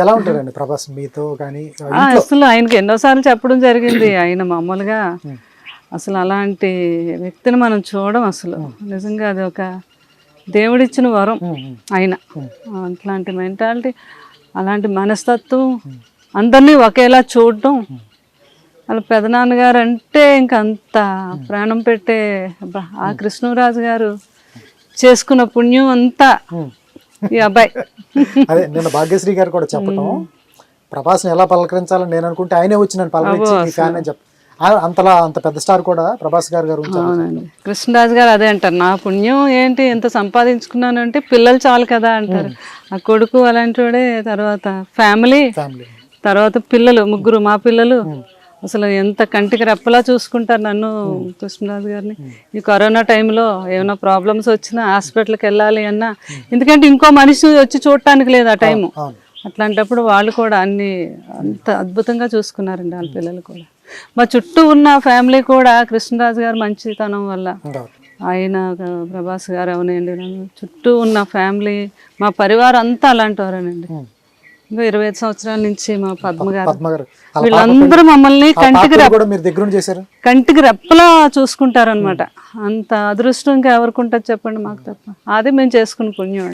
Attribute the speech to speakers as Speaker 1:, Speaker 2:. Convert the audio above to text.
Speaker 1: ఎలా ఉంటాడండి ప్రభాస్ మీతో కానీ
Speaker 2: అసలు ఆయనకి ఎన్నోసార్లు చెప్పడం జరిగింది. ఆయన మామూలుగా అసలు అలాంటి వ్యక్తిని మనం చూడడం అసలు నిజంగా అది ఒక దేవుడిచ్చిన వరం ఆయన. అట్లాంటి మెంటాలిటీ, అలాంటి మనస్తత్వం, అందరినీ ఒకేలా చూడటం. వాళ్ళ పెదనాన్నగారు అంటే ఇంకా అంత ప్రాణం పెట్టే ఆ కృష్ణరాజు గారు చేసుకున్న పుణ్యం అంతా ఈ అబ్బాయి.
Speaker 1: అదే నిన్న భాగ్యశ్రీ గారు కూడా చెప్పటం, ప్రభాస్ని ఎలా పలకరించాలని నేను అనుకుంటే ఆయనే వచ్చి నన్ను పలకరించి ఫ్యాన్ అని చెప్పి, అంతలా అంత పెద్ద స్టార్ కూడా ప్రభాస్ గారు
Speaker 2: అవునండి. కృష్ణరాజు గారు అదే అంటారు, నా పుణ్యం ఏంటి ఎంత సంపాదించుకున్నాను అంటే పిల్లలు చాలు కదా అంటారు. ఆ కొడుకు అలాంటి వాడే, తర్వాత ఫ్యామిలీ, తర్వాత పిల్లలు ముగ్గురు మా పిల్లలు. అసలు ఎంత కంటికి రెప్పలా చూసుకుంటారు నన్ను కృష్ణరాజు గారిని. ఈ కరోనా టైంలో ఏమైనా ప్రాబ్లమ్స్ వచ్చినా హాస్పిటల్కి వెళ్ళాలి అన్నా, ఎందుకంటే ఇంకో మనిషి వచ్చి చూడటానికి లేదు ఆ టైము. అట్లాంటప్పుడు వాళ్ళు కూడా అన్ని అంత అద్భుతంగా చూసుకున్నారండి వాళ్ళ పిల్లలు కూడా. మా చుట్టూ ఉన్న ఫ్యామిలీ కూడా కృష్ణరాజు గారు మంచితనం వల్ల, ఆయన ప్రభాస్ గారు అవనండి, చుట్టూ ఉన్న ఫ్యామిలీ మా పరివారం అంతా అలాంటి వారేనండి. ఇంకా 25 సంవత్సరాల నుంచి మా పద్మ గారు వీళ్ళందరూ మమ్మల్ని కంటికి రెప్పలా చూసుకుంటారనమాట. అంత అదృష్టం ఇంకా ఎవరికి ఉంటుంది చెప్పండి మాకు తప్ప. అదే మేము చేసుకుని పుణ్యం.